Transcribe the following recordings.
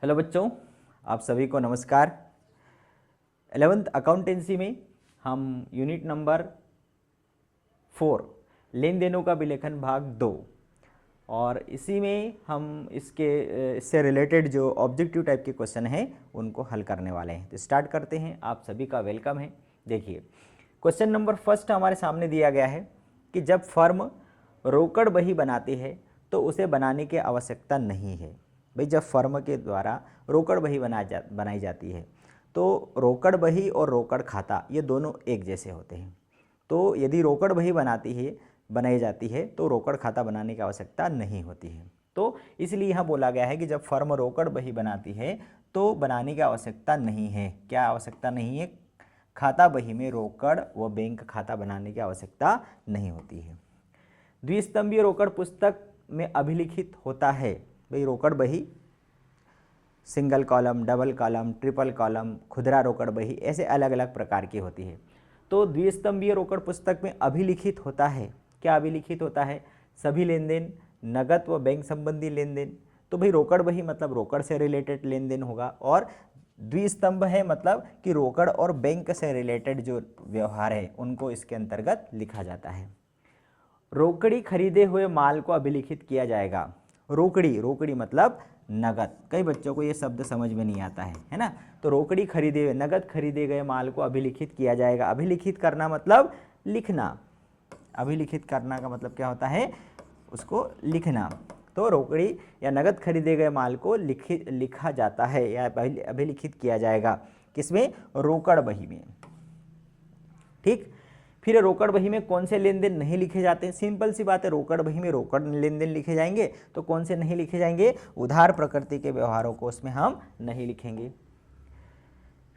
Hello बच्चों, आप सभी को नमस्कार। 11th अकाउंटेंसी में हम यूनिट नंबर 4 लेन देनों का विलेखन भाग 2 और इसी में हम इससे रिलेटेड जो ऑब्जेक्टिव टाइप के क्वेश्चन हैं उनको हल करने वाले हैं। तो स्टार्ट करते हैं। आप सभी का वेलकम है। देखिए, क्वेश्चन नंबर फर्स्ट हमारे सामने दिया गया है कि जब फर्म रोकड़ बही बनाती है तो उसे बनाने की आवश्यकता नहीं है। भाई, जब फर्म के द्वारा रोकड़ बही बनाई जाती है तो रोकड़ बही और रोकड़ खाता ये दोनों एक जैसे होते हैं। तो यदि रोकड़ बही बनाई जाती है तो रोकड़ खाता बनाने की आवश्यकता नहीं होती है। तो इसलिए यहाँ बोला गया है कि जब फर्म रोकड़ बही बनाती है तो बनाने की आवश्यकता नहीं है। क्या आवश्यकता नहीं है? खाता बही में रोकड़ व बैंक खाता बनाने की आवश्यकता नहीं होती है। द्विस्तंभीय रोकड़ पुस्तक में अभिलिखित होता है। भाई, रोकड़ बही single column, double column, triple column, खुदरा रोकड़ बही ऐसे अलग अलग प्रकार की होती है। तो द्विस्तंभीय रोकड़ पुस्तक में अभिलिखित होता है। क्या अभिलिखित होता है? सभी लेन देन, नगद व बैंक संबंधी लेन देन। तो भाई, रोकड़ बही मतलब रोकड़ से रिलेटेड लेन देन होगा और द्विस्तंभ है मतलब कि रोकड़ और बैंक से रिलेटेड जो व्यवहार है उनको इसके अंतर्गत लिखा जाता है। रोकड़ी खरीदे हुए माल को अभिलिखित किया जाएगा। रोकड़ी मतलब नगद। कई बच्चों को ये शब्द समझ में नहीं आता है ना। तो रोकड़ी खरीदे हुए, नगद खरीदे गए माल को अभिलिखित किया जाएगा। अभिलिखित करना मतलब लिखना। अभिलिखित करना का मतलब क्या होता है? उसको लिखना। तो रोकड़ी या नगद खरीदे गए माल को लिखा जाता है या अभिलिखित किया जाएगा। किसमें? रोकड़ बही में। ठीक। फिर रोकड़ बही में कौन से लेन देन नहीं लिखे जाते हैं? सिंपल सी बात है, रोकड़ बही में रोकड़ लेन देन लिखे जाएंगे। तो कौन से नहीं लिखे जाएंगे? उधार प्रकृति के व्यवहारों को उसमें हम नहीं लिखेंगे।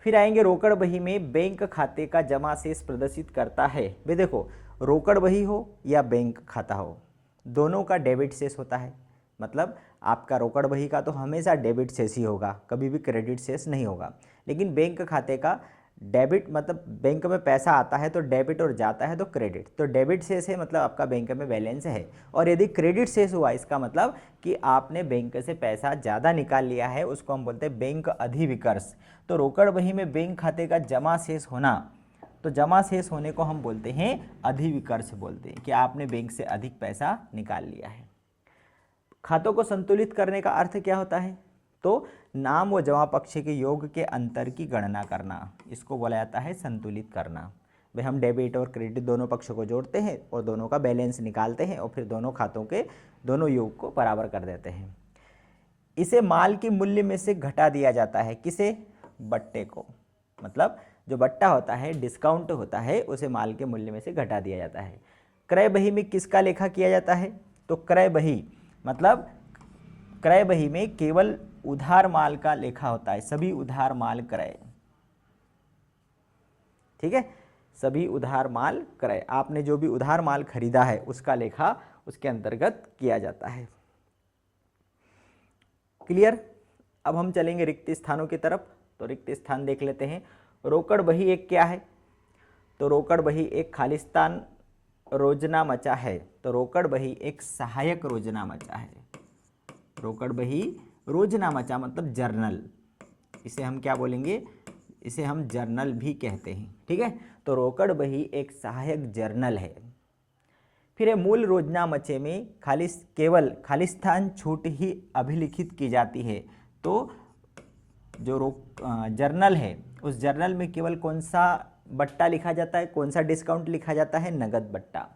फिर आएंगे, रोकड़ बही में बैंक खाते का जमा शेष प्रदर्शित करता है। वे देखो, रोकड़ बही हो या बैंक खाता हो, दोनों का डेबिट शेष होता है। मतलब आपका रोकड़ बही का तो हमेशा डेबिट शेष ही होगा, कभी भी क्रेडिट शेष नहीं होगा। लेकिन बैंक खाते का डेबिट मतलब बैंक में पैसा आता है तो डेबिट और जाता है तो क्रेडिट। तो डेबिट शेष है मतलब आपका बैंक में बैलेंस है। और यदि क्रेडिट शेष हुआ इसका मतलब कि आपने बैंक से पैसा ज़्यादा निकाल लिया है, उसको हम बोलते हैं बैंक अधिविकर्ष। तो रोकड़ बही में बैंक खाते का जमा शेष होना, तो जमा शेष होने को हम बोलते हैं अधिविकर्ष बोलते हैं कि आपने बैंक से अधिक पैसा निकाल लिया है। खातों को संतुलित करने का अर्थ क्या होता है? तो नाम व जमा पक्ष के योग के अंतर की गणना करना, इसको बोला जाता है संतुलित करना। भाई, हम डेबिट और क्रेडिट दोनों पक्षों को जोड़ते हैं और दोनों का बैलेंस निकालते हैं और फिर दोनों खातों के दोनों योग को बराबर कर देते हैं। इसे माल के मूल्य में से घटा दिया जाता है। किसे? बट्टे को। मतलब जो बट्टा होता है, डिस्काउंट होता है, उसे माल के मूल्य में से घटा दिया जाता है। क्रय बही में किसका लेखा किया जाता है? तो क्रय बही मतलब क्रय बही में केवल उधार माल का लेखा होता है। सभी उधार माल क्रय। ठीक है, सभी उधार माल क्रय। आपने जो भी उधार माल खरीदा है उसका लेखा उसके अंतर्गत किया जाता है। क्लियर? अब हम चलेंगे रिक्त स्थानों की तरफ। तो रिक्त स्थान देख लेते हैं। रोकड़ बही एक क्या है? तो रोकड़ बही एक खालिस्तान रोजनामचा है। तो रोकड़ बही एक सहायक रोजनामचा है। रोकड़ बही रोजनामचा मतलब जर्नल। इसे हम क्या बोलेंगे? इसे हम जर्नल भी कहते हैं। ठीक है, तो रोकड़ बही एक सहायक जर्नल है। फिर मूल रोजनामचे में केवल खालिस्तान छूट ही अभिलिखित की जाती है। तो जो जर्नल है उस जर्नल में केवल कौन सा बट्टा लिखा जाता है, कौन सा डिस्काउंट लिखा जाता है? नगद बट्टा।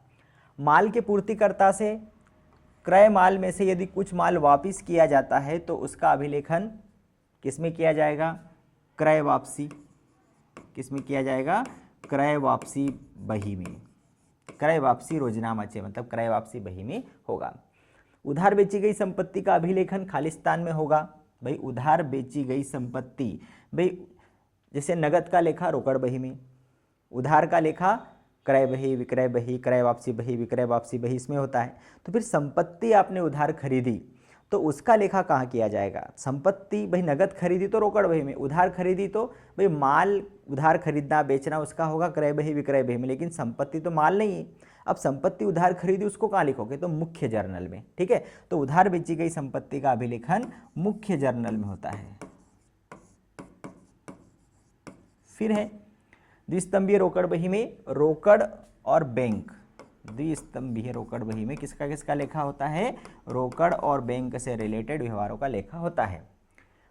माल के पूर्तिकर्ता से क्रय माल में से यदि कुछ माल वापस किया जाता है तो उसका अभिलेखन किसमें किया जाएगा? क्रय वापसी। किसमें किया जाएगा? क्रय वापसी बही में। क्रय वापसी रोजनामचे मतलब क्रय वापसी बही में होगा। उधार बेची गई संपत्ति का अभिलेखन खालिस्तान में होगा। भाई, उधार बेची गई संपत्ति, भाई जैसे नगद का लेखा रोकड़ बही में, उधार का लेखा क्रय बही, विक्रय बही, क्रय वापसी बही, विक्रय वापसी बही इसमें होता है। तो फिर संपत्ति आपने उधार खरीदी तो उसका लेखा कहाँ किया जाएगा? संपत्ति भाई नगद खरीदी तो रोकड़ बही में, उधार खरीदी तो भाई माल उधार खरीदना बेचना उसका होगा क्रय बही, विक्रय बही में। लेकिन संपत्ति तो माल नहीं है। अब संपत्ति उधार खरीदी उसको कहाँ लिखोगे, तो मुख्य जर्नल में, ठीक है। तो उधार बेची गई संपत्ति का अभिलेखन मुख्य जर्नल में होता है। फिर है द्विस्तंभीय रोकड़ बही में रोकड़ और बैंक, द्विस्तंभीय रोकड़ बही में किसका किसका लेखा होता है, रोकड़ और बैंक से रिलेटेड व्यवहारों का लेखा होता है।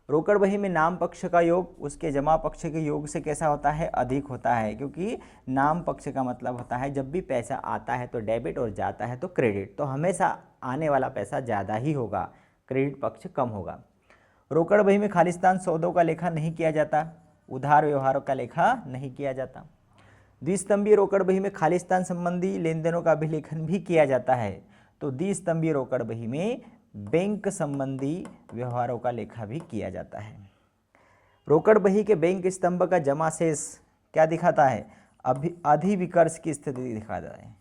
रोकड़ बही में नाम पक्ष का योग उसके जमा पक्ष के योग से कैसा होता है, अधिक होता है, क्योंकि नाम पक्ष का मतलब होता है जब भी पैसा आता है तो डेबिट और जाता है तो क्रेडिट, तो हमेशा आने वाला पैसा ज़्यादा ही होगा, क्रेडिट पक्ष कम होगा। रोकड़ बही में खालिस्तान सौदों का लेखा नहीं किया जाता, उधार व्यवहारों का लेखा नहीं किया जाता। द्विस्तंभीय रोकड़ बही में खालिस्तान संबंधी लेन देनों का अभिलेखन भी किया जाता है, तो द्विस्तंभीय रोकड़ बही में बैंक संबंधी व्यवहारों का लेखा भी किया जाता है। रोकड़ बही के बैंक स्तंभ का जमा शेष क्या दिखाता है, अधिविकर्ष की स्थिति दिखाता है।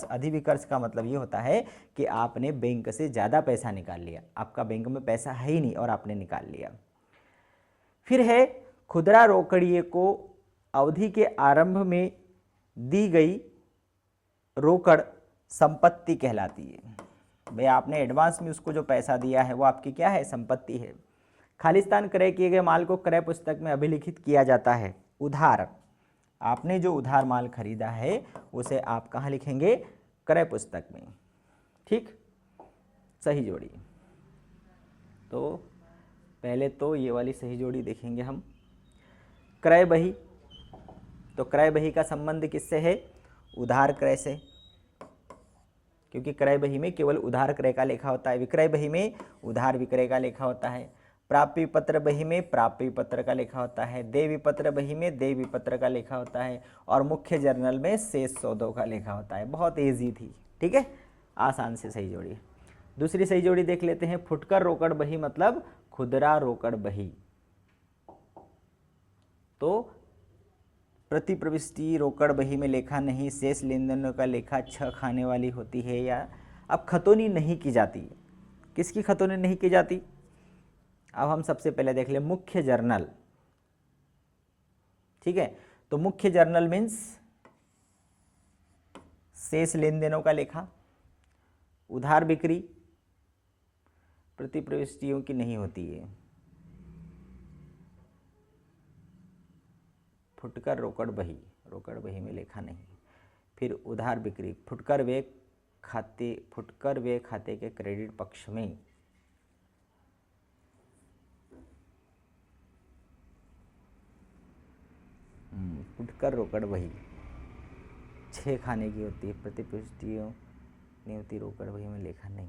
अधिविकर्ष का मतलब ये होता है कि आपने बैंक से ज़्यादा पैसा निकाल लिया, आपका बैंक में पैसा है ही नहीं और आपने निकाल लिया। फिर है खुदरा रोकड़िए को अवधि के आरंभ में दी गई रोकड़ संपत्ति कहलाती है। भाई आपने एडवांस में उसको जो पैसा दिया है वो आपकी क्या है, संपत्ति है। खालिस्तान क्रय किए गए माल को क्रय पुस्तक में अभिलिखित किया जाता है। उधार, आपने जो उधार माल खरीदा है उसे आप कहाँ लिखेंगे, क्रय पुस्तक में, ठीक। सही जोड़ी, तो पहले तो ये वाली सही जोड़ी देखेंगे हम। क्रय बही, तो क्रय बही का संबंध किससे है, उधार क्रय से, क्योंकि क्रय बही में केवल उधार क्रय का लेखा होता है, विक्रय बही में उधार विक्रय का लेखा होता है। प्राप्य पत्र बही में प्राप्य पत्र का लेखा होता है, देय विपत्र बही में देय विपत्र का लेखा होता है, और मुख्य जर्नल में शेष सौदों का लेखा होता है। बहुत ईजी थी, ठीक है, आसान से सही जोड़ी। दूसरी सही जोड़ी देख लेते हैं। फुटकर रोकड़ बही मतलब खुदरा रोकड़ बही, तो प्रति प्रविष्टि रोकड़ बही में लेखा नहीं, शेष लेन देनों का लेखा 6 खाने वाली होती है। या अब खतौनी नहीं की जाती, किसकी खतौनी नहीं की जाती, अब हम सबसे पहले देख ले मुख्य जर्नल, ठीक है। तो मुख्य जर्नल मीन्स शेष लेन देनों का लेखा, उधार बिक्री प्रति प्रविष्टियों की नहीं होती है। फुटकर रोकड़ बही में लेखा नहीं। फिर उधार बिक्री, फुटकर व्यय खाते के क्रेडिट पक्ष में, फुटकर रोकड़ बही 6 खाने की होती है, प्रति प्रविष्टियों नहीं होती, रोकड़ बही में लेखा नहीं।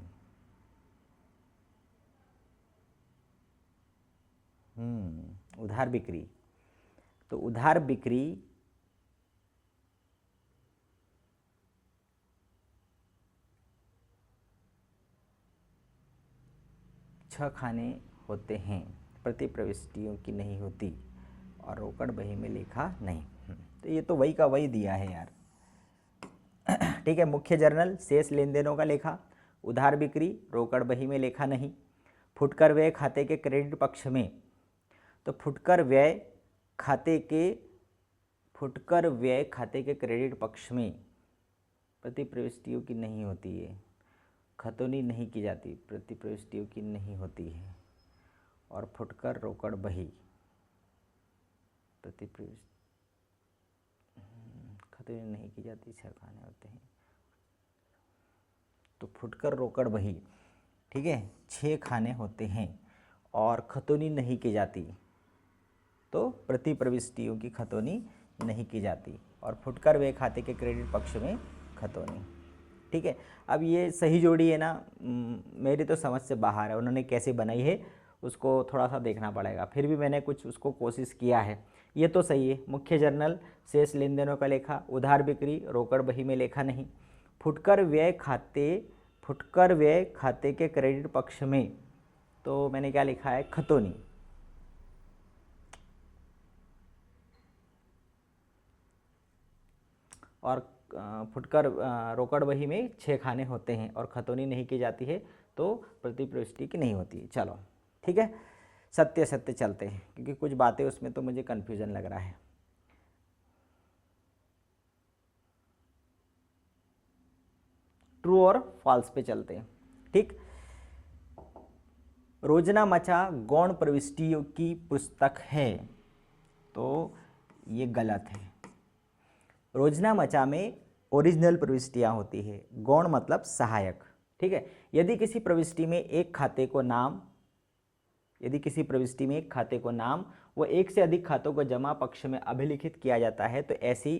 उधार बिक्री, तो उधार बिक्री छह खाने होते हैं, प्रति प्रविष्टियों की नहीं होती, और रोकड़ बही में लेखा नहीं। तो ये तो वही का वही दिया है यार, ठीक है। मुख्य जर्नल शेष लेन देनों का लेखा, उधार बिक्री रोकड़ बही में लेखा नहीं, फुटकर व्यय खाते के क्रेडिट पक्ष में, तो फुटकर व्यय खाते के क्रेडिट पक्ष में प्रति प्रविष्टियों की नहीं होती है, खतौनी नहीं की जाती, प्रति प्रविष्टियों की नहीं होती है। और फुटकर रोकड़ बही प्रति प्रविष्टि खतौनी नहीं की जाती, 6 खाने होते हैं। तो फुटकर रोकड़ बही, ठीक है, 6 खाने होते हैं और खतौनी नहीं की जाती, तो प्रति प्रविष्टियों की खतौनी नहीं की जाती, और फुटकर व्यय खाते के क्रेडिट पक्ष में खतौनी, ठीक है। अब ये सही जोड़ी है ना, मेरी तो समझ से बाहर है, उन्होंने कैसे बनाई है उसको थोड़ा सा देखना पड़ेगा, फिर भी मैंने कुछ उसको कोशिश किया है। ये तो सही है, मुख्य जर्नल शेष लेन देनों का लेखा, उधार बिक्री रोकड़ बही में लेखा नहीं, फुटकर व्यय खाते के क्रेडिट पक्ष में, तो मैंने क्या लिखा है, खतौनी। और फुटकर रोकड़ बही में 6 खाने होते हैं और खतौनी नहीं की जाती है, तो प्रति प्रविष्टि की नहीं होती है। चलो ठीक है, सत्य सत्य चलते हैं, क्योंकि कुछ बातें उसमें तो मुझे कन्फ्यूजन लग रहा है। ट्रू और फॉल्स पे चलते हैं। ठीक, रोजना मचा गौण प्रविष्टियों की पुस्तक है, तो ये गलत है। रोजना मचा में ओरिजिनल प्रविष्टियां होती है, गौण मतलब सहायक। ठीक है, यदि किसी प्रविष्टि में एक खाते को नाम व एक से अधिक खातों को जमा पक्ष में अभिलिखित किया जाता है तो ऐसी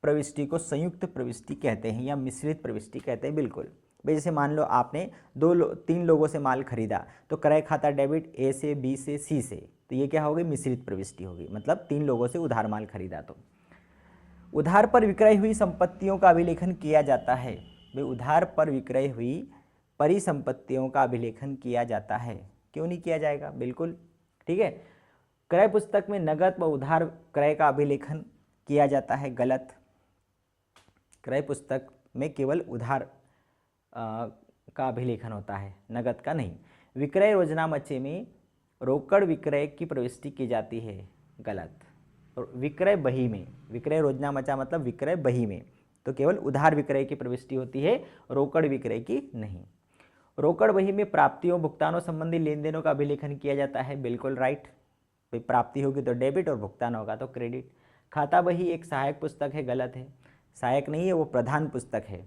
प्रविष्टि को संयुक्त प्रविष्टि कहते हैं या मिश्रित प्रविष्टि कहते हैं। बिल्कुल भाई, जैसे मान लो आपने 3 लोगों से माल खरीदा, तो क्रय खाता डेबिट ए से, बी से, सी से, तो ये क्या होगी? मिश्रित प्रविष्टि होगी, मतलब 3 लोगों से उधार माल खरीदा। तो उधार पर विक्रय हुई संपत्तियों का अभिलेखन किया जाता है। भाई, उधार पर विक्रय हुई परिसंपत्तियों का अभिलेखन किया जाता है, क्यों नहीं किया जाएगा? बिल्कुल। ठीक है, क्रय पुस्तक में नगद व उधार क्रय का अभिलेखन किया जाता है, गलत। क्रय पुस्तक में केवल उधार का अभिलेखन होता है, नगद का नहीं। विक्रय योजना मचे में रोकड़ विक्रय की प्रविष्टि की जाती है, गलत। और विक्रय बही में, विक्रय योजना मचा मतलब विक्रय बही में तो केवल उधार विक्रय की प्रविष्टि होती है, रोकड़ विक्रय की नहीं। रोकड़ बही में प्राप्तियों भुगतानों संबंधी लेन देनों का अभिलेखन किया जाता है, बिल्कुल राइट। भाई, प्राप्ति होगी तो डेबिट और भुगतान होगा तो क्रेडिट। खाता बही एक सहायक पुस्तक है, गलत है। सहायक नहीं है, वो प्रधान पुस्तक है।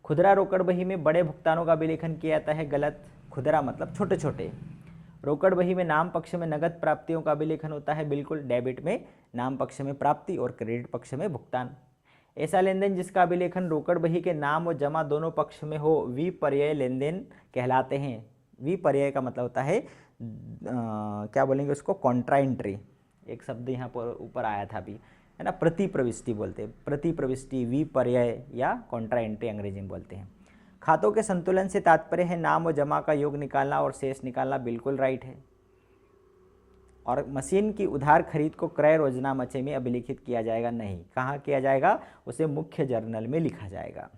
खुदरा रोकड़ बही में बड़े भुगतानों का अभिलेखन किया जाता है, गलत। खुदरा मतलब छोटे छोटे। रोकड़ बही में नाम पक्ष में नगद प्राप्तियों का अभिलेखन होता है, बिल्कुल। डेबिट में नाम पक्ष में प्राप्ति और क्रेडिट पक्ष में भुगतान। ऐसा लेन देन जिसका अभिलेखन रोकड़ बही के नाम और जमा दोनों पक्ष में हो विपर्यय लेन देन कहलाते हैं। विपर्यय का मतलब होता है क्या बोलेंगे उसको? कॉन्ट्राइंट्री। एक शब्द यहाँ पर ऊपर आया था अभी, है ना, प्रति प्रविष्टि बोलते हैं। प्रति प्रविष्टि, विपर्यय या कॉन्ट्राइंट्री अंग्रेजी में बोलते हैं। खातों के संतुलन से तात्पर्य है नाम और जमा का योग निकालना और शेष निकालना, बिल्कुल राइट है। और मशीन की उधार खरीद को क्रय योजना मचे में अभिलिखित किया जाएगा, नहीं। कहाँ किया जाएगा? उसे मुख्य जर्नल में लिखा जाएगा।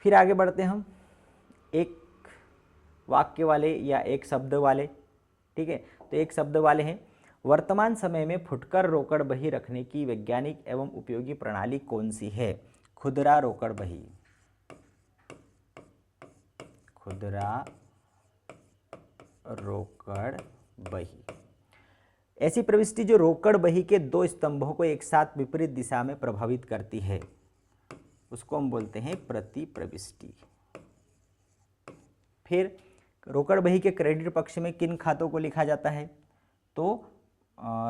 फिर आगे बढ़ते हैं हम, एक वाक्य वाले या एक शब्द वाले। ठीक है, तो एक शब्द वाले हैं। वर्तमान समय में फुटकर रोकड़ बही रखने की वैज्ञानिक एवं उपयोगी प्रणाली कौन सी है? खुदरा रोकड़ बही। खुदरा रोकड़ बही ऐसी प्रविष्टि जो रोकड़ बही के 2 स्तंभों को एक साथ विपरीत दिशा में प्रभावित करती है, उसको हम बोलते हैं प्रति प्रविष्टि। फिर रोकड़ बही के क्रेडिट पक्ष में किन खातों को लिखा जाता है? तो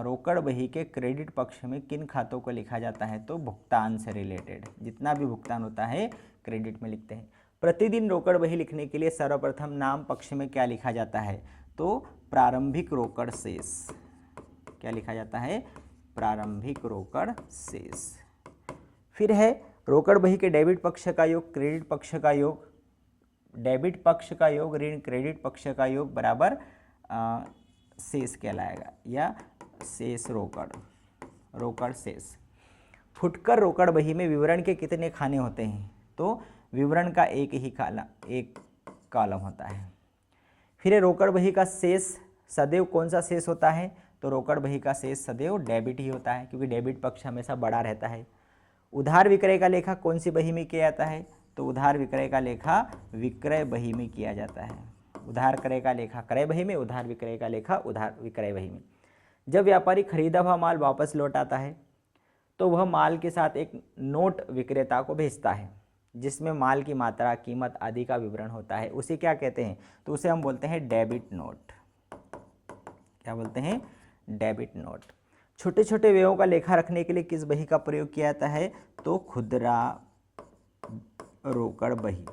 रोकड़ बही के क्रेडिट पक्ष में किन खातों को लिखा जाता है? तो भुगतान से रिलेटेड जितना भी भुगतान होता है क्रेडिट में लिखते हैं। प्रतिदिन रोकड़ बही लिखने के लिए सर्वप्रथम नाम पक्ष में क्या लिखा जाता है? तो प्रारंभिक रोकड़ शेष। क्या लिखा जाता है? प्रारंभिक रोकड़ शेष। फिर है रोकड़ बही के डेबिट पक्ष का योग क्रेडिट पक्ष का योग। डेबिट पक्ष का योग ऋण क्रेडिट पक्ष का योग बराबर शेष कहलाएगा या शेष रोकड़ शेष। फुटकर रोकड़ बही में विवरण के कितने खाने होते हैं? तो विवरण का एक कॉलम होता है। फिर रोकड़ बही का शेष सदैव कौन सा शेष होता है? तो रोकड़ बही का शेष सदैव डेबिट ही होता है, क्योंकि डेबिट पक्ष हमेशा बड़ा रहता है। उधार विक्रय का लेखा कौन सी बही में किया जाता है? तो उधार विक्रय का लेखा विक्रय बही में किया जाता है। उधार क्रय का लेखा क्रय बही में, उधार विक्रय का लेखा उधार विक्रय बही में। जब व्यापारी खरीदा हुआ माल वापस लौटाता है तो वह माल के साथ एक नोट विक्रेता को भेजता है जिसमें माल की मात्रा, कीमत आदि का विवरण होता है। उसे क्या कहते हैं? तो उसे हम बोलते हैं डेबिट नोट। क्या बोलते हैं? Debit note. छोटे छोटे व्ययों का लेखा रखने के लिए किस बही का प्रयोग किया जाता है? तो खुदरा रोकड़ बही।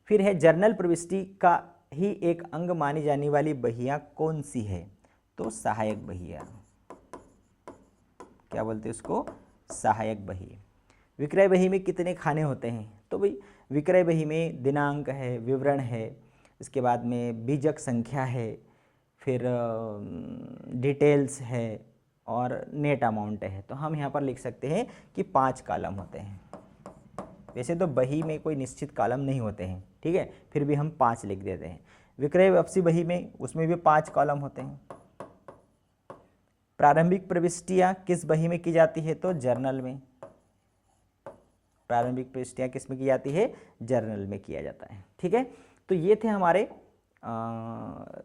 फिर है जर्नल प्रविष्टि का ही एक अंग मानी जाने वाली बहियां कौन सी है? तो सहायक बहियां। क्या बोलते हैं उसको? सहायक बही। विक्रय बही में कितने खाने होते हैं? तो भाई विक्रय बही में दिनांक है, विवरण है, इसके बाद में बीजक संख्या है, फिर डिटेल्स है और नेट अमाउंट है। तो हम यहाँ पर लिख सकते हैं कि 5 कॉलम होते हैं। वैसे तो बही में कोई निश्चित कॉलम नहीं होते हैं, ठीक है, फिर भी हम 5 लिख देते हैं। विक्रय वापसी बही में उसमें भी 5 कॉलम होते हैं। प्रारंभिक प्रविष्टियाँ किस बही में की जाती है? तो जर्नल में। प्रारंभिक प्रविष्टियाँ किस में की जाती है, जर्नल में किया जाता है। ठीक है, तो ये थे हमारे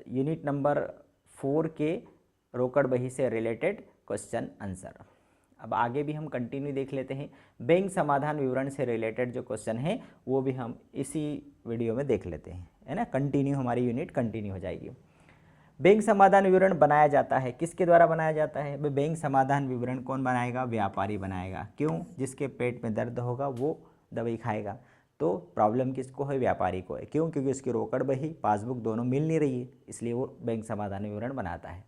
यूनिट नंबर 4 के रोकड़ बही से रिलेटेड क्वेश्चन आंसर। अब आगे भी हम कंटिन्यू देख लेते हैं। बैंक समाधान विवरण से रिलेटेड जो क्वेश्चन है वो भी हम इसी वीडियो में देख लेते हैं, है ना। कंटिन्यू हमारी यूनिट कंटिन्यू हो जाएगी। बैंक समाधान विवरण बनाया जाता है, किसके द्वारा बनाया जाता है? भाई बैंक समाधान विवरण कौन बनाएगा? व्यापारी बनाएगा। क्यों? जिसके पेट में दर्द होगा वो दवाई खाएगा। तो प्रॉब्लम किसको है? व्यापारी को है। क्यों? क्योंकि उसकी रोकड़ बही पासबुक दोनों मिल नहीं रही है, इसलिए वो बैंक समाधान विवरण बनाता है।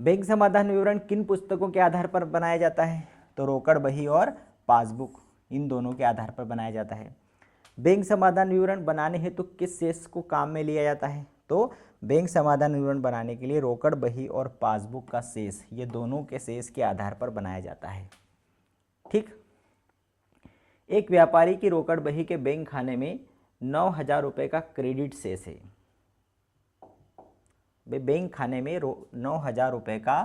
बैंक समाधान विवरण किन पुस्तकों के आधार पर बनाया जाता है? तो रोकड़ बही और पासबुक, इन दोनों के आधार पर बनाया जाता है। बैंक समाधान विवरण बनाने हेतु किस शेष को काम में लिया जाता है? तो बैंक समाधान विवरण बनाने के लिए रोकड़ बही और पासबुक का शेष, ये दोनों के शेष के आधार पर बनाया जाता है। ठीक, एक व्यापारी की रोकड़ बही के बैंक खाने में 9,000 रुपये का क्रेडिट शेष है। बैंक खाने में 9,000 रुपये का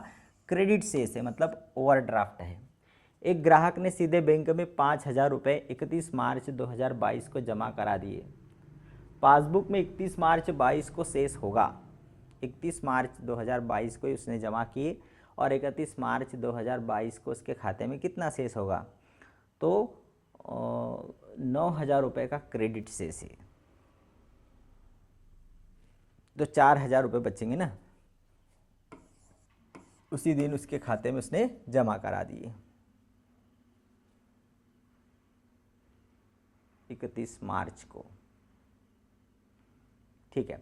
क्रेडिट शेष है, मतलब ओवरड्राफ्ट है। एक ग्राहक ने सीधे बैंक में 5,000 रुपये 31 मार्च 2022 को जमा करा दिए। पासबुक में 31 मार्च 22 को शेष होगा। 31 मार्च 2022 को उसने जमा किए और 31 मार्च 2022 को उसके खाते में कितना शेष होगा? तो 9,000 रुपये का क्रेडिट शेष है, तो 4,000 रुपये बचेंगे ना, उसी दिन उसके खाते में उसने जमा करा दिए 31 मार्च को। ठीक है,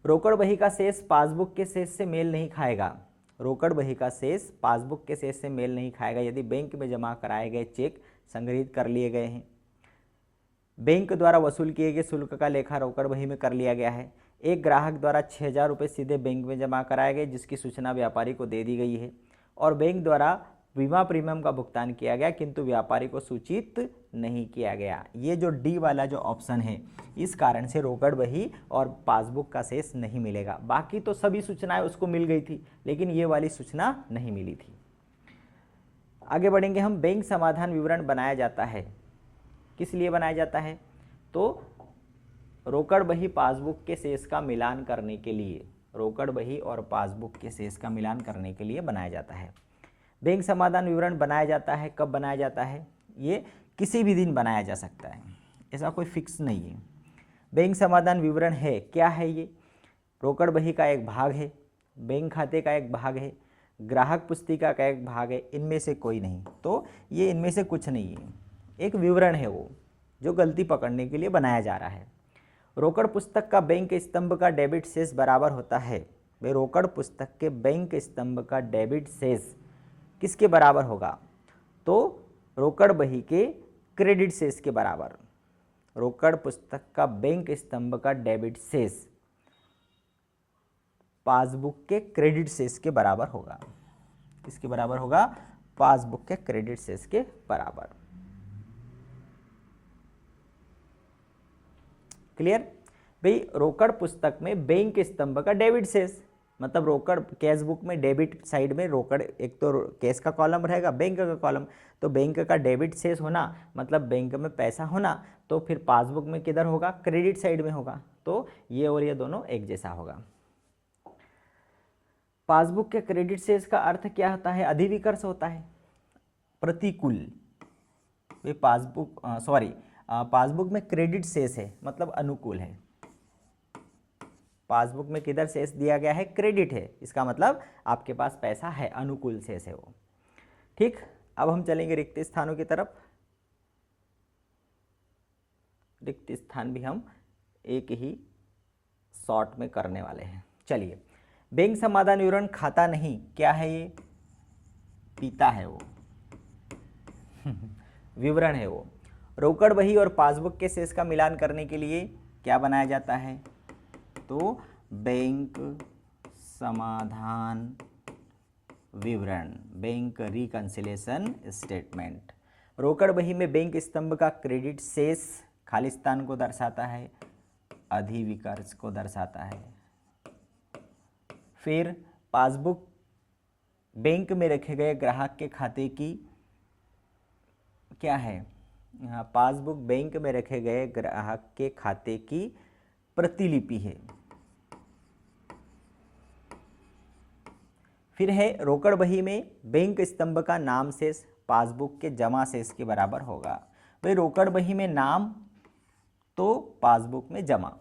रोकड़ बही का शेष पासबुक के शेष से मेल नहीं खाएगा। रोकड़ बही का शेष पासबुक के शेष से मेल नहीं खाएगा यदि बैंक में जमा कराए गए चेक संग्रहित कर लिए गए हैं। बैंक द्वारा वसूल किए गए शुल्क का लेखा रोकड़ बही में कर लिया गया है। एक ग्राहक द्वारा 6,000 रुपये सीधे बैंक में जमा कराए गए, जिसकी सूचना व्यापारी को दे दी गई है। और बैंक द्वारा बीमा प्रीमियम का भुगतान किया गया किंतु व्यापारी को सूचित नहीं किया गया। ये जो डी वाला जो ऑप्शन है, इस कारण से रोकड़ बही और पासबुक का शेष नहीं मिलेगा। बाकी तो सभी सूचनाएं उसको मिल गई थी, लेकिन ये वाली सूचना नहीं मिली थी। आगे बढ़ेंगे हम। बैंक समाधान विवरण बनाया जाता है, किस लिए बनाया जाता है? तो रोकड़ बही पासबुक के शेष का मिलान करने के लिए, रोकड़ बही और पासबुक के शेष का मिलान करने के लिए बनाया जाता है। बैंक समाधान विवरण बनाया जाता है, कब बनाया जाता है? ये किसी भी दिन बनाया जा सकता है, ऐसा कोई फिक्स नहीं है। बैंक समाधान विवरण है क्या है? ये रोकड़ बही का एक भाग है, बैंक खाते का एक भाग है, ग्राहक पुस्तिका का एक भाग है, इनमें से कोई नहीं। तो ये इनमें से कुछ नहीं है, एक विवरण है वो, जो गलती पकड़ने के लिए बनाया जा रहा है। रोकड़ पुस्तक का बैंक स्तंभ का डेबिट शेष बराबर होता है। भाई रोकड़ पुस्तक के बैंक स्तंभ का डेबिट शेष किसके बराबर होगा? तो रोकड़ बही के क्रेडिट शेष के बराबर। रोकड़ पुस्तक का बैंक स्तंभ का डेबिट शेष पासबुक के क्रेडिट शेष के बराबर होगा। किसके बराबर होगा? पासबुक के क्रेडिट शेष के बराबर। क्लियर? भाई रोकड़ पुस्तक में बैंक स्तंभ का डेबिट शेष, मतलब रोकड़ कैश बुक में डेबिट साइड में रोकड़, एक तो कैश का कॉलम रहेगा, बैंक का कॉलम। तो बैंक का डेबिट शेष होना मतलब बैंक में पैसा होना, तो फिर पासबुक में किधर होगा? क्रेडिट साइड में होगा। तो ये और ये दोनों एक जैसा होगा। पासबुक के क्रेडिट शेष का अर्थ क्या होता है? अधिविकर्ष होता है, प्रतिकूल। पासबुक में क्रेडिट शेष है मतलब अनुकूल है। पासबुक में किधर शेष दिया गया है? क्रेडिट है, इसका मतलब आपके पास पैसा है, अनुकूल शेष है वो। ठीक, अब हम चलेंगे रिक्त स्थानों की तरफ। रिक्त स्थान भी हम एक ही शॉर्ट में करने वाले हैं। चलिए, बैंक समाधान विवरण खाता नहीं, क्या है ये? पीता है वो विवरण है वो। रोकड़ बही और पासबुक के शेष का मिलान करने के लिए क्या बनाया जाता है? तो बैंक समाधान विवरण, बैंक रिकंसिलिएशन स्टेटमेंट। रोकड़ बही में बैंक स्तंभ का क्रेडिट शेष खालिस्तान को दर्शाता है, अधिविकर्ष को दर्शाता है। फिर पासबुक बैंक में रखे गए ग्राहक के खाते की क्या है? हाँ, पासबुक बैंक में रखे गए ग्राहक के खाते की प्रतिलिपि है। फिर है रोकड़ बही में बैंक स्तंभ का नाम शेष पासबुक के जमा शेष के बराबर होगा। भाई रोकड़ बही में नाम तो पासबुक में जमा।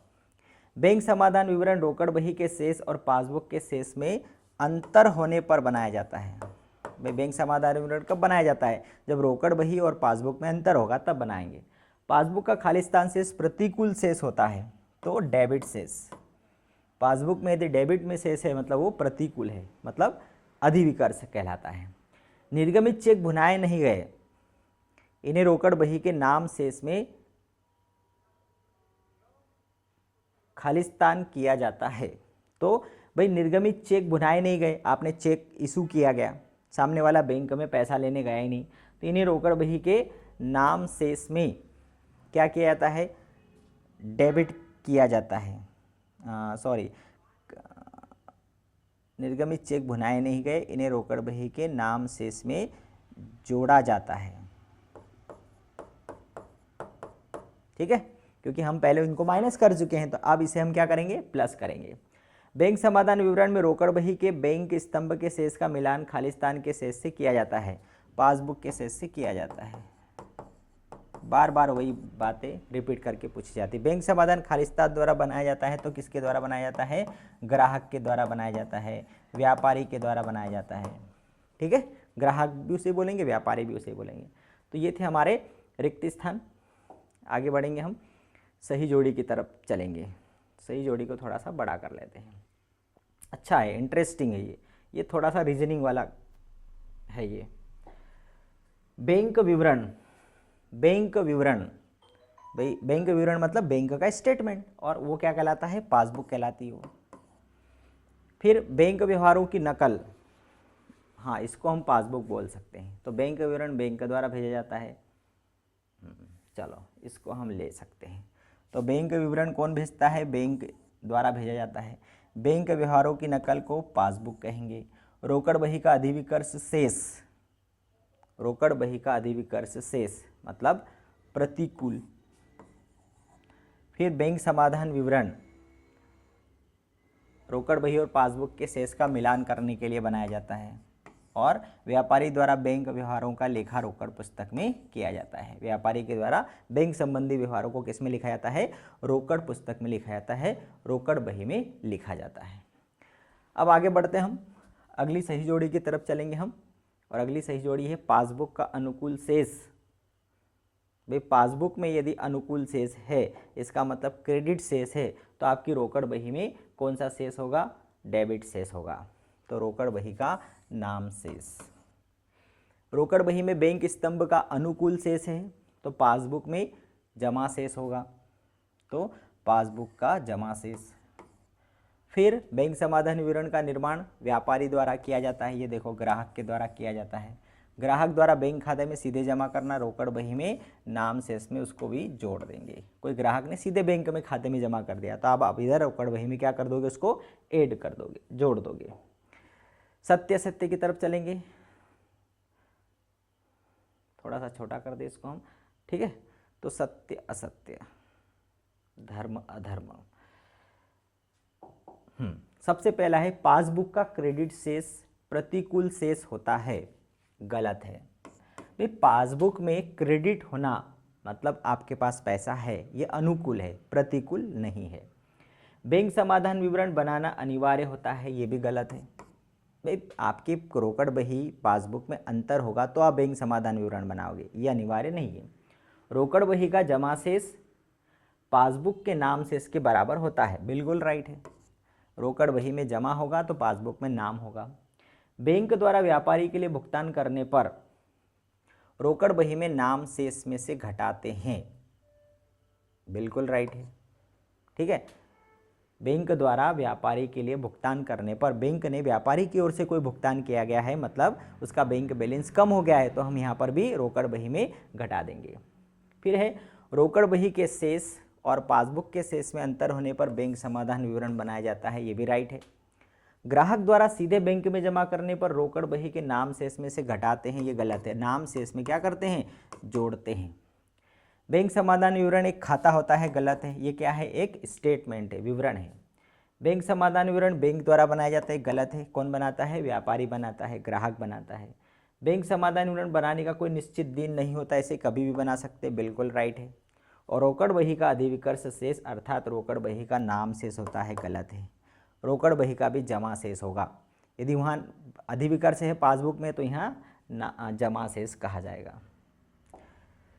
बैंक समाधान विवरण रोकड़ बही के शेष और पासबुक के शेष में अंतर होने पर बनाया जाता है। भाई बैंक समाधान विवरण कब बनाया जाता है? जब रोकड़ बही और पासबुक में अंतर होगा तब बनाएंगे। पासबुक का खालिस्तान शेष प्रतिकूल शेष होता है तो डेबिट शेष। पासबुक में यदि डेबिट में शेष है मतलब वो प्रतिकूल है, मतलब अधिविकर्ष कहलाता है। निर्गमित चेक भुनाए नहीं गए, इन्हें रोकड़ बही के नाम शेष में खालिस्तान किया जाता है। तो भाई निर्गमित चेक भुनाए नहीं गए, आपने चेक इशू किया गया, सामने वाला बैंक में पैसा लेने गया ही नहीं, तो इन्हें रोकड़ बही के नाम शेष में क्या किया जाता है? डेबिट किया जाता है। निर्गमित चेक भुनाए नहीं गए, इन्हें रोकड़ बही के नाम शेष में जोड़ा जाता है। ठीक है, क्योंकि हम पहले इनको माइनस कर चुके हैं तो अब इसे हम क्या करेंगे? प्लस करेंगे। बैंक समाधान विवरण में रोकड़ बही के बैंक स्तंभ के शेष का मिलान खालिस्तान के शेष से किया जाता है, पासबुक के शेष से किया जाता है। बार बार वही बातें रिपीट करके पूछी जाती। बैंक समाधान खालिस्तान द्वारा बनाया जाता है तो किसके द्वारा बनाया जाता है? ग्राहक के द्वारा बनाया जाता है, व्यापारी के द्वारा बनाया जाता है। ठीक है, ग्राहक भी उसे बोलेंगे, व्यापारी भी उसे बोलेंगे। तो ये थे हमारे रिक्त स्थान। आगे बढ़ेंगे, हम सही जोड़ी की तरफ चलेंगे। सही जोड़ी को थोड़ा सा बड़ा कर लेते हैं। अच्छा है, इंटरेस्टिंग है ये थोड़ा सा रीजनिंग वाला है ये। बैंक विवरण, बैंक विवरण, भाई बैंक विवरण मतलब बैंक का स्टेटमेंट, और वो क्या कहलाता है? पासबुक कहलाती है वो। फिर बैंक व्यवहारों की नकल, हाँ इसको हम पासबुक बोल सकते हैं। तो बैंक विवरण बैंक द्वारा भेजा जाता है, चलो इसको हम ले सकते हैं। तो बैंक विवरण कौन भेजता है? बैंक द्वारा भेजा जाता है। बैंक व्यवहारों की नकल को पासबुक कहेंगे। रोकड़ बही का अधिविकर्ष शेष, रोकड़ बही का अधिविकर्ष शेष मतलब प्रतिकूल। फिर बैंक समाधान विवरण रोकड़ बही और पासबुक के शेष का मिलान करने के लिए बनाया जाता है, और व्यापारी द्वारा बैंक व्यवहारों का लेखा रोकड़ पुस्तक में किया जाता है। व्यापारी के द्वारा बैंक संबंधी व्यवहारों को किस में लिखा जाता है? रोकड़ पुस्तक में लिखा जाता है, रोकड़ बही में लिखा जाता है। अब आगे बढ़ते हैं, हम अगली सही जोड़ी की तरफ चलेंगे हम, और अगली सही जोड़ी है पासबुक का अनुकूल शेष। भाई पासबुक में यदि अनुकूल शेष है, इसका मतलब क्रेडिट शेष है, तो आपकी रोकड़ बही में कौन सा शेष होगा? डेबिट शेष होगा। तो रोकड़ बही का नाम शेष। रोकड़ बही में बैंक स्तंभ का अनुकूल शेष है, तो पासबुक में जमा शेष होगा, तो पासबुक का जमा शेष। फिर बैंक समाधान विवरण का निर्माण व्यापारी द्वारा किया जाता है, ये देखो ग्राहक के द्वारा किया जाता है। ग्राहक द्वारा बैंक खाते में सीधे जमा करना, रोकड़ बही में नाम शेष में उसको भी जोड़ देंगे। कोई ग्राहक ने सीधे बैंक में खाते में जमा कर दिया तो आप इधर रोकड़ बही में क्या कर दोगे? उसको ऐड कर दोगे, जोड़ दोगे। सत्य असत्य की तरफ चलेंगे, थोड़ा सा छोटा कर दे इसको हम। ठीक है, तो सत्य असत्य, धर्म अधर्म। सबसे पहला है पासबुक का क्रेडिट शेष प्रतिकूल शेष होता है, गलत है। भाई पासबुक में क्रेडिट होना मतलब आपके पास पैसा है, ये अनुकूल है, प्रतिकूल नहीं है। बैंक समाधान विवरण बनाना अनिवार्य होता है, ये भी गलत है। भाई आपकी रोकड़ बही पासबुक में अंतर होगा तो आप बैंक समाधान विवरण बनाओगे, ये अनिवार्य नहीं है। रोकड़ बही का जमा शेष पासबुक के नाम शेष के बराबर होता है, बिल्कुल राइट है। रोकड़ बही में जमा होगा तो पासबुक में नाम होगा। बैंक द्वारा व्यापारी के लिए भुगतान करने पर रोकड़ बही में नाम शेष में से घटाते हैं, बिल्कुल राइट है। ठीक है, बैंक द्वारा व्यापारी के लिए भुगतान करने पर बैंक ने व्यापारी की ओर से कोई भुगतान किया गया है, मतलब उसका बैंक बैलेंस कम हो गया है, तो हम यहाँ पर भी रोकड़ बही में घटा देंगे। फिर है रोकड़ बही के शेष और पासबुक के शेष में अंतर होने पर बैंक समाधान विवरण बनाया जाता है, ये भी राइट है। ग्राहक द्वारा सीधे बैंक में जमा करने पर रोकड़ बही के नाम शेष में से घटाते हैं, ये गलत है। नाम शेष में क्या करते हैं? जोड़ते हैं। बैंक समाधान विवरण एक खाता होता है, गलत है। ये क्या है? एक स्टेटमेंट है, विवरण है। बैंक समाधान विवरण बैंक द्वारा बनाया जाता है, गलत है। कौन बनाता है? व्यापारी बनाता है, ग्राहक बनाता है। बैंक समाधान विवरण बनाने का कोई निश्चित दिन नहीं होता, इसे कभी भी बना सकते, बिल्कुल राइट है। और रोकड़ बही का अधिविकर्ष शेष अर्थात रोकड़ बही का नाम शेष होता है, गलत है। रोकड़ बही का भी जमा शेष होगा। यदि वहाँ अधिविकर्ष है पासबुक में तो यहाँ जमा शेष कहा जाएगा।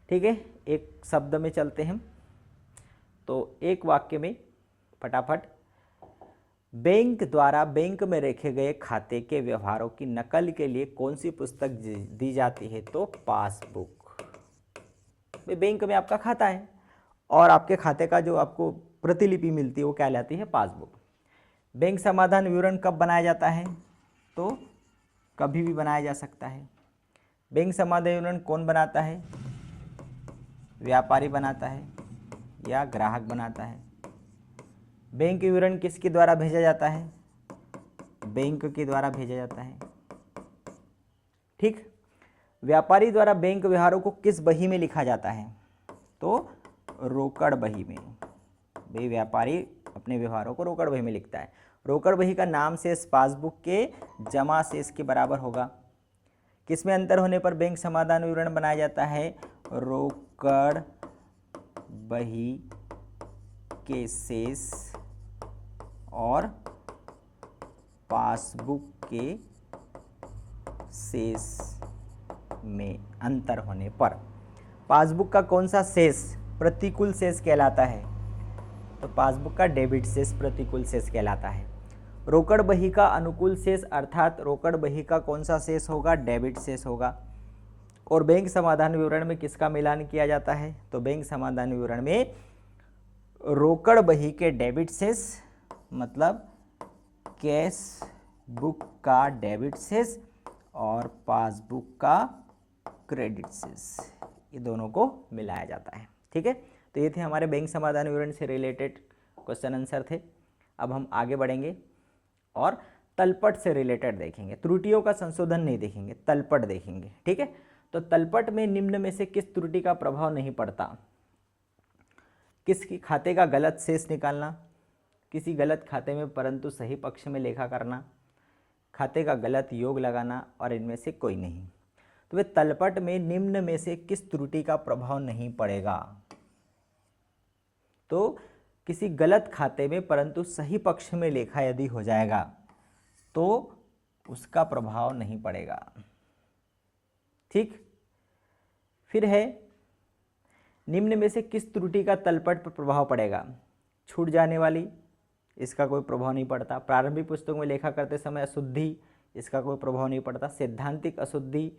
ठीक है, एक शब्द में चलते हैं, तो एक वाक्य में फटाफट। बैंक द्वारा बैंक में रखे गए खाते के व्यवहारों की नकल के लिए कौन सी पुस्तक दी जाती है? तो पासबुक। बैंक में आपका खाता है और आपके खाते का जो आपको प्रतिलिपि मिलती है वो क्या कहलाती है? पासबुक। बैंक समाधान विवरण कब बनाया जाता है? तो कभी भी बनाया जा सकता है। बैंक समाधान विवरण कौन बनाता है? व्यापारी बनाता है या ग्राहक बनाता है। बैंक विवरण किसके द्वारा भेजा जाता है? बैंक के द्वारा भेजा जाता है। ठीक। व्यापारी द्वारा बैंक व्यवहारों को किस बही में लिखा जाता है? तो रोकड़ बही में। भाई व्यापारी अपने व्यवहारों को रोकड़ बही में लिखता है। रोकड़ बही का नाम शेष पासबुक के जमा शेष के बराबर होगा। किसमें अंतर होने पर बैंक समाधान विवरण बनाया जाता है? रोकड़ बही के शेष और पासबुक के शेष में अंतर होने पर। पासबुक का कौन सा शेष प्रतिकूल शेष कहलाता है? तो पासबुक का डेबिट शेष प्रतिकूल शेष कहलाता है। रोकड़ बही का अनुकूल शेष अर्थात रोकड़ बही का कौन सा शेष होगा? डेबिट शेष होगा। और बैंक समाधान विवरण में किसका मिलान किया जाता है? तो बैंक समाधान विवरण में रोकड़ बही के डेबिट शेष मतलब कैश बुक का डेबिट शेष और पासबुक का क्रेडिट शेष, ये दोनों को मिलाया जाता है। ठीक है, तो ये थे हमारे बैंक समाधान विवरण से रिलेटेड क्वेश्चन आंसर थे। अब हम आगे बढ़ेंगे और तलपट से रिलेटेड देखेंगे। त्रुटियों का संशोधन नहीं देखेंगे, तलपट देखेंगे। ठीक है, तो तलपट में निम्न में से किस त्रुटि का प्रभाव नहीं पड़ता? किसकी खाते का गलत शेष निकालना, किसी गलत खाते में परंतु सही पक्ष में लेखा करना, खाते का गलत योग लगाना और इनमें से कोई नहीं। तो वे तलपट में निम्न में से किस त्रुटि का प्रभाव नहीं पड़ेगा? तो किसी गलत खाते में परंतु सही पक्ष में लेखा यदि हो जाएगा तो उसका प्रभाव नहीं पड़ेगा। ठीक, फिर है निम्न में से किस त्रुटि का तलपट पर प्रभाव पड़ेगा? छूट जाने वाली, इसका कोई प्रभाव नहीं पड़ता। प्रारंभिक पुस्तकों में लेखा करते समय अशुद्धि, इसका कोई प्रभाव नहीं पड़ता। सैद्धांतिक अशुद्धि,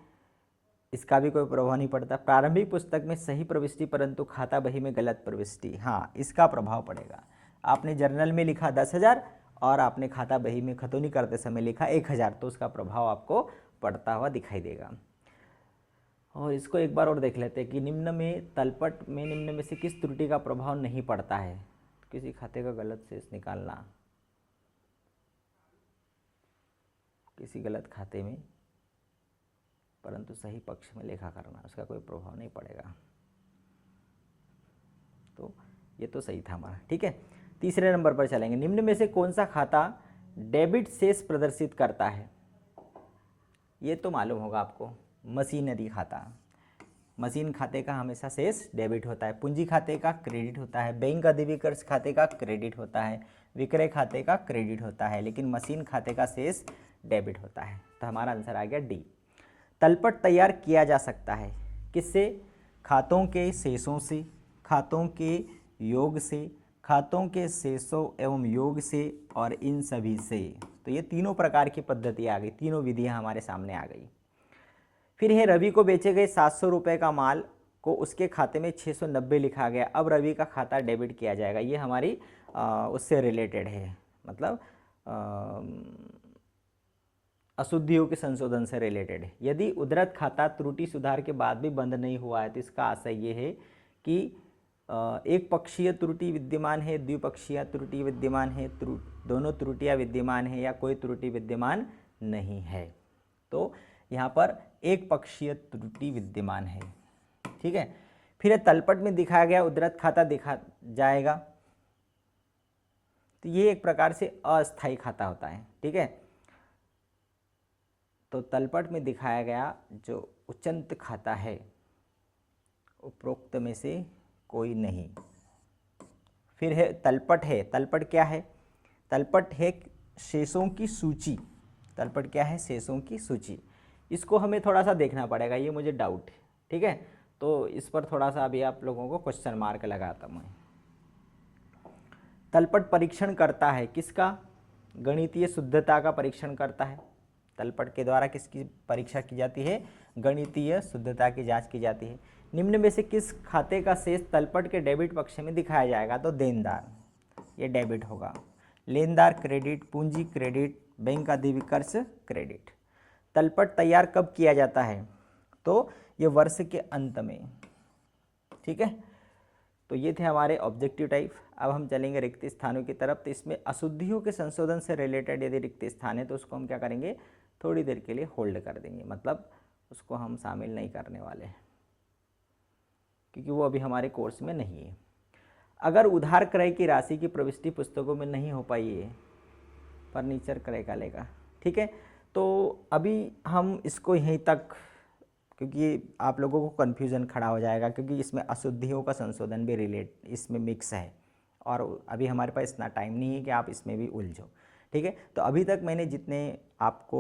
इसका भी कोई प्रभाव नहीं पड़ता। प्रारंभिक पुस्तक में सही प्रविष्टि परंतु खाता बही में गलत प्रविष्टि, हाँ इसका प्रभाव पड़ेगा। आपने जर्नल में लिखा 10,000 और आपने खाता बही में खतौनी करते समय लिखा 1,000, तो उसका प्रभाव आपको पड़ता हुआ दिखाई देगा। और इसको एक बार और देख लेते हैं कि निम्न में तलपट में निम्न में से किस त्रुटि का प्रभाव नहीं पड़ता है? किसी खाते का गलत शेष निकालना, किसी गलत खाते में परंतु सही पक्ष में लेखा करना, उसका कोई प्रभाव नहीं पड़ेगा। तो ये तो सही था हमारा। ठीक है, तीसरे नंबर पर चलेंगे। निम्न में से कौन सा खाता डेबिट शेष प्रदर्शित करता है? ये तो मालूम होगा आपको, मशीनरी खाता। मशीन खाते का हमेशा शेष डेबिट होता है, पूंजी खाते का क्रेडिट होता है, बैंक अधिविकर्ष खाते का क्रेडिट होता है, विक्रय खाते का क्रेडिट होता है, लेकिन मशीन खाते का शेष डेबिट होता है। तो हमारा आंसर आ गया डी। तलपट तैयार किया जा सकता है किससे? खातों के शेषों से, खातों के योग से, खातों के शेषों एवं योग से और इन सभी से। तो ये तीनों प्रकार की पद्धति आ गई, तीनों विधियां हमारे सामने आ गई। फिर है रवि को बेचे गए 700 रुपये का माल को उसके खाते में 690 लिखा गया, अब रवि का खाता डेबिट किया जाएगा। ये हमारी उससे रिलेटेड है, मतलब अशुद्धियों के संशोधन से रिलेटेड है। यदि उद्धृत खाता त्रुटि सुधार के बाद भी बंद नहीं हुआ है तो इसका आशय ये है कि एक पक्षीय त्रुटि विद्यमान है, द्विपक्षीय त्रुटि विद्यमान है, दोनों त्रुटियां विद्यमान है या कोई त्रुटि विद्यमान नहीं है। तो यहाँ पर एक पक्षीय त्रुटि विद्यमान है। ठीक है, फिर तलपट में दिखाया गया उद्धृत खाता दिखा जाएगा, तो ये एक प्रकार से अस्थायी खाता होता है, ठीक है। तो तलपट में दिखाया गया जो उचंत खाता है उपरोक्त में से कोई नहीं। फिर है तलपट। तलपट क्या है? तलपट है शेषों की सूची। तलपट क्या है? शेषों की सूची। इसको हमें थोड़ा सा देखना पड़ेगा, ये मुझे डाउट है, ठीक है। तो इस पर थोड़ा सा अभी आप लोगों को क्वेश्चन मार्क लगाता मैं। तलपट परीक्षण करता है किसका? गणितीय शुद्धता का परीक्षण करता है। तलपट के द्वारा किसकी परीक्षा की जाती है? गणितीय शुद्धता की जांच की जाती है। निम्न में से किस खाते का शेष तलपट के डेबिट पक्ष में दिखाया जाएगा? तो देनदार, ये डेबिट होगा। लेनदार क्रेडिट, पूंजी क्रेडिट, बैंक अधिविकर्ष क्रेडिट। तलपट तैयार कब किया जाता है? तो ये वर्ष के अंत में, ठीक है। तो ये थे हमारे ऑब्जेक्टिव टाइप। अब हम चलेंगे रिक्त स्थानों की तरफ। तो इसमें अशुद्धियों के संशोधन से रिलेटेड यदि रिक्त स्थान है तो उसको हम क्या करेंगे? थोड़ी देर के लिए होल्ड कर देंगे, मतलब उसको हम शामिल नहीं करने वाले हैं क्योंकि वो अभी हमारे कोर्स में नहीं है। अगर उधार क्रय की राशि की प्रविष्टि पुस्तकों में नहीं हो पाई है, फर्नीचर क्रय का लेगा, ठीक है। तो अभी हम इसको यहीं तक, क्योंकि आप लोगों को कन्फ्यूज़न खड़ा हो जाएगा क्योंकि इसमें अशुद्धियों का संशोधन भी इसमें मिक्स है और अभी हमारे पास इतना टाइम नहीं है कि आप इसमें भी उलझो, ठीक है। तो अभी तक मैंने जितने आपको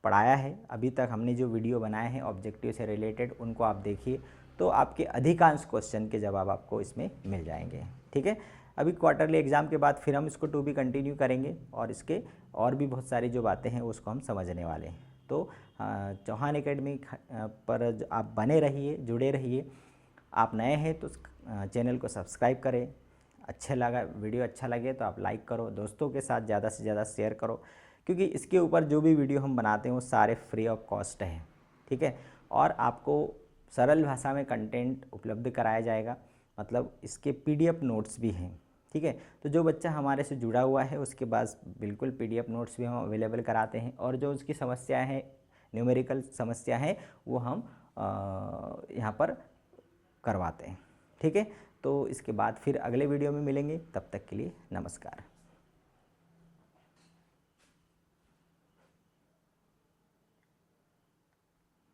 पढ़ाया है, अभी तक हमने जो वीडियो बनाए हैं ऑब्जेक्टिव से रिलेटेड, उनको आप देखिए तो आपके अधिकांश क्वेश्चन के जवाब आपको इसमें मिल जाएंगे, ठीक है। अभी क्वार्टरली एग्ज़ाम के बाद फिर हम इसको टू बी कंटिन्यू करेंगे और इसके और भी बहुत सारी जो बातें हैं उसको हम समझने वाले हैं। तो चौहान एकेडमी पर आप बने रहिए, जुड़े रहिए। आप नए हैं तो चैनल को सब्सक्राइब करें। अच्छा लगा वीडियो, अच्छा लगे तो आप लाइक करो, दोस्तों के साथ ज़्यादा से ज़्यादा शेयर करो, क्योंकि इसके ऊपर जो भी वीडियो हम बनाते हैं वो सारे फ्री ऑफ कॉस्ट हैं, ठीक है। और आपको सरल भाषा में कंटेंट उपलब्ध कराया जाएगा, मतलब इसके PDF नोट्स भी हैं, ठीक है। तो जो बच्चा हमारे से जुड़ा हुआ है उसके पास बिल्कुल PDF नोट्स भी हम अवेलेबल कराते हैं, और जो उसकी समस्याएं हैं, न्यूमेरिकल समस्या है, वो हम यहाँ पर करवाते हैं, ठीक है। तो इसके बाद फिर अगले वीडियो में मिलेंगे, तब तक के लिए नमस्कार।